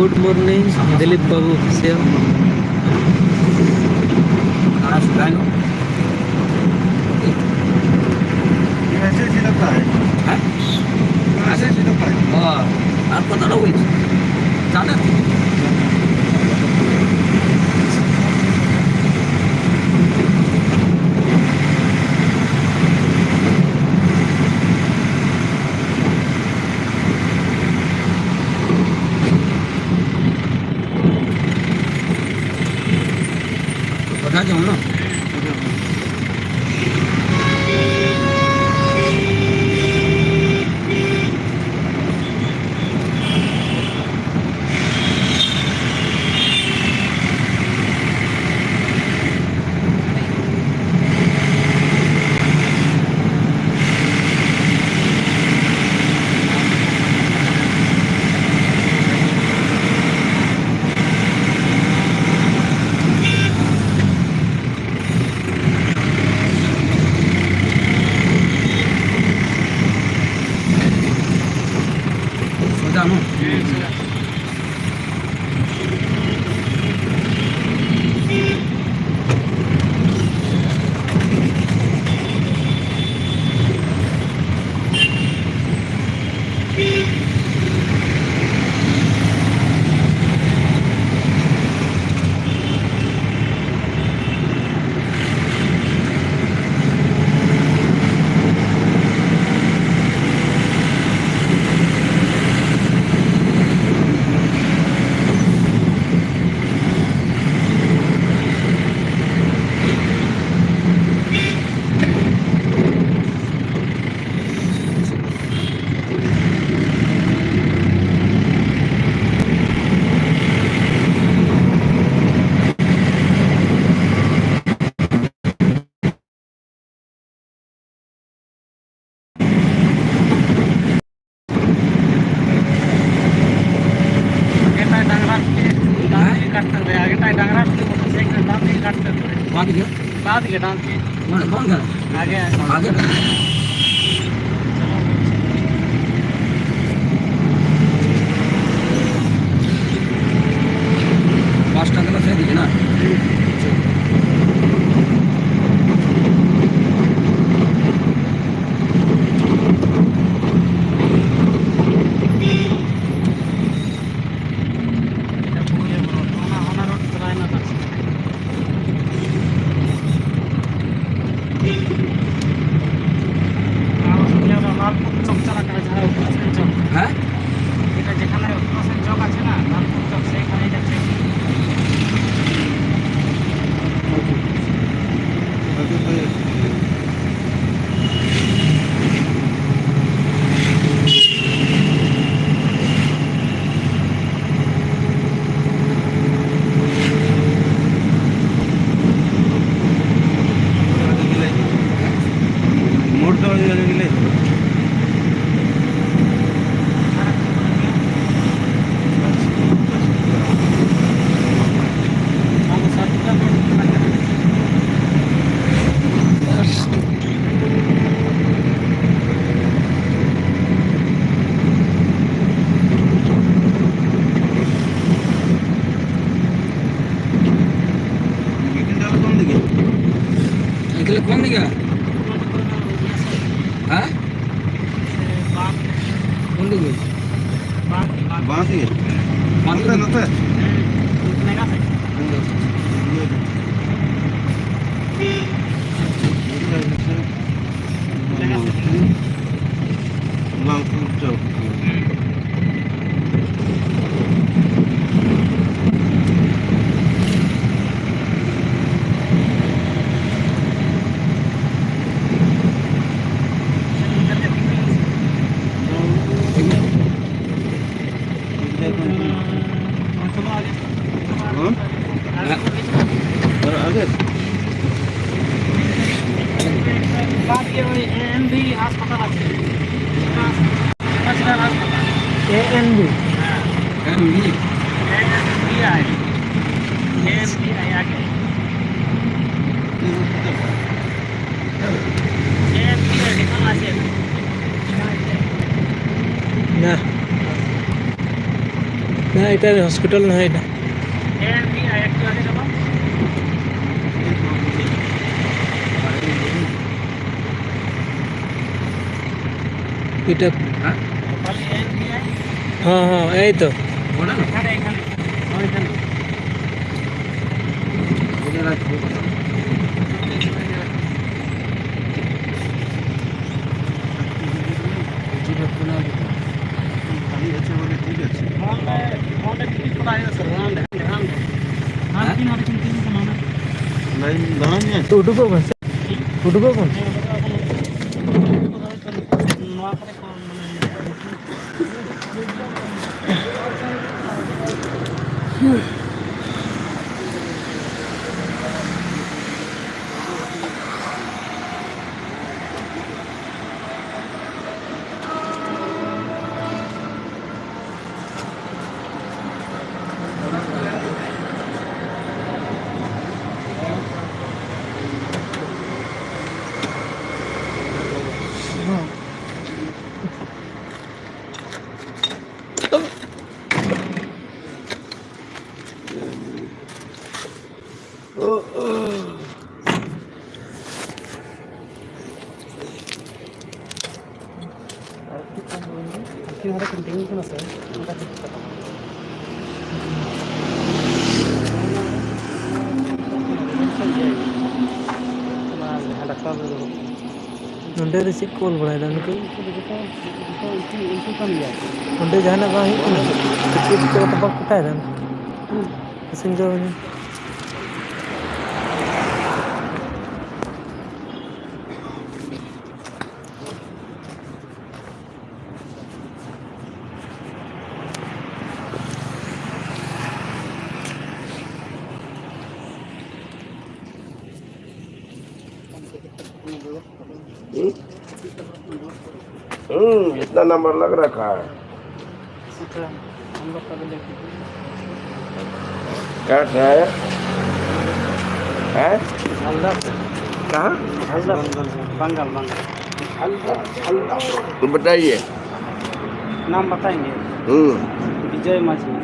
good morning Dilip बाबू से আর কথাটা বলছি জানেন কথা যেমন না জানো आगे आगे पाँच टाका से दीजिए ना कौन दिया हाँ कौन दिया बांस ही बांस का नता आगे না এটা হসপিটাল না এটা এটা হ্যাঁ হ্যাঁ হ্যাঁ এই তো ওটা না ওটা রাখবো এটা কোনা খালি আছে বলে ঠিক আছে লাইন দাঁড়ানি আছে উঠবো কোন উঠবো কোন नोंडे रिसीव कॉल बड़ा है उनको नोंडे जहां बा ही टिकट को तो बाक कटा है पैसेंजर ने इतना नंबर लग रखा है क्या है कहाँ तो बताइए नाम बताएंगे विजय माझी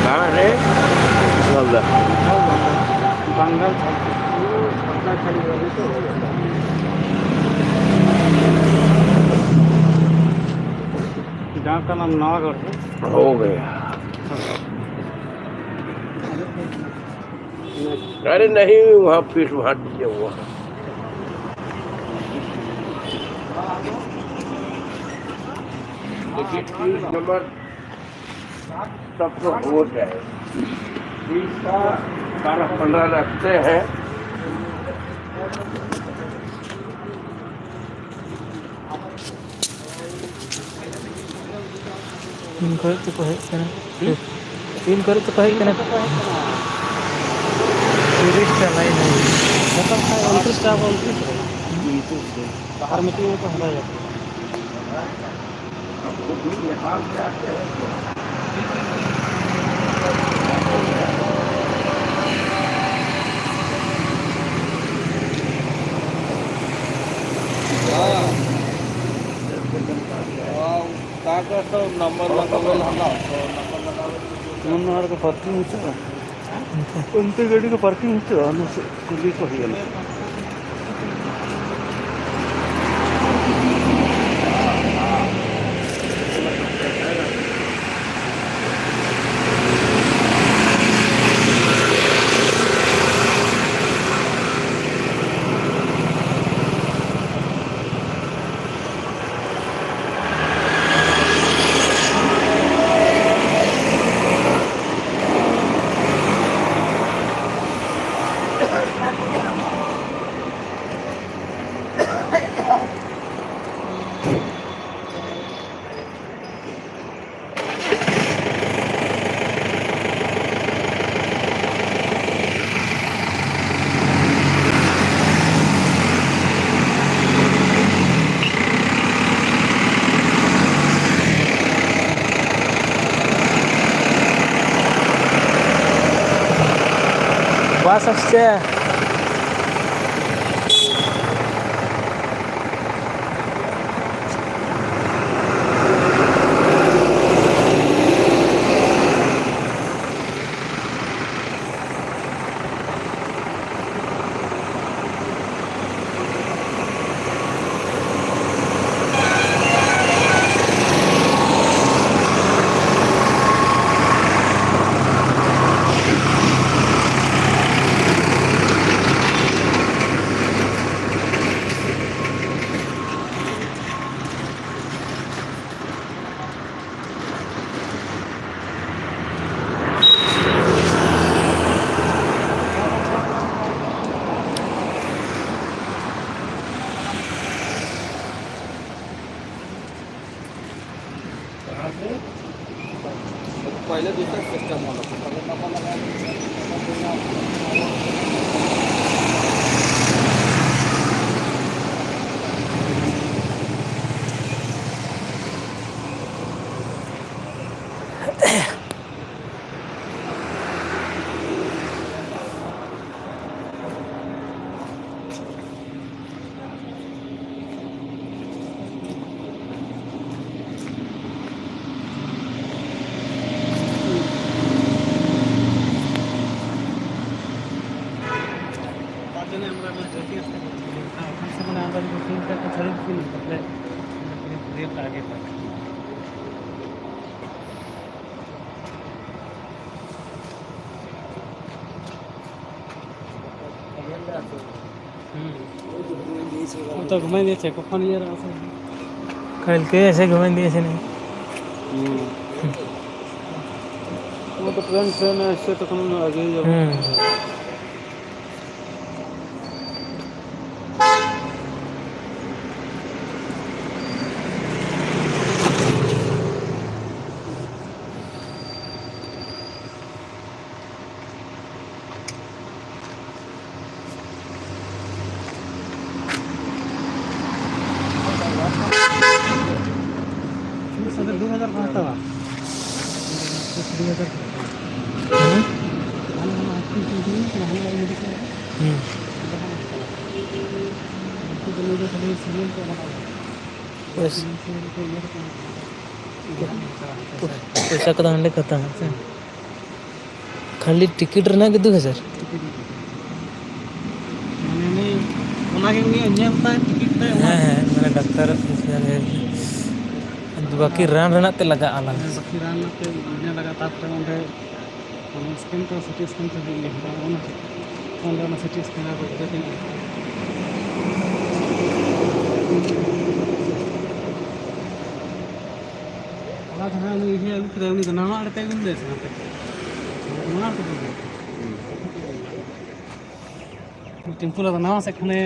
कहाँ है बंगाल पटना खाली वाले तो गांव का नाम नवागढ़ है हो गया अरे नहीं वहाँ पीठ वहाँ दिया हुआ देखिए 30 नंबर तब तो हो जाए 20 का 12-15 रखते हैं इन करे तो कहे कना इन करे तो कहे कना टूरिस्ट का लाइन है मतलब है 29 का 29 बाहर में तो हरा जाता है तो नंबर नंबर का पार्किंग होता है उनके गाड़ी का पार्किंग होता है से पुलिस को ही बस আসছে पहिले दुसरा सिस्टम होता पहिले नफा तो घुमाई दिए थे कौन ये रहा था कल के ऐसे घुमा दिए ऐसे नहीं वो तो ट्रेन से ना इससे तो कम आगे ही जब सर 2000 का था पैसा कदा हंडे करता है खाली टिकट रना के 2000 मैंने डॉक्टर बाकी रान रना ते लगा आला स्कैन तो सिटी स्कैन तो सिटी स्कैन टेम्पो लगा नवा से खने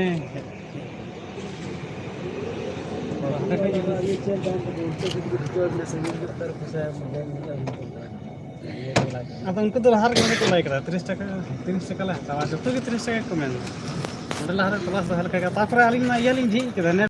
अब उनको तो हर घर को लाइक रहा 30 टका ला हवा जो तो 30 टका को मेन मतलब हर क्लास हल्का का तापर आलिंग ना यालिंग ठीक है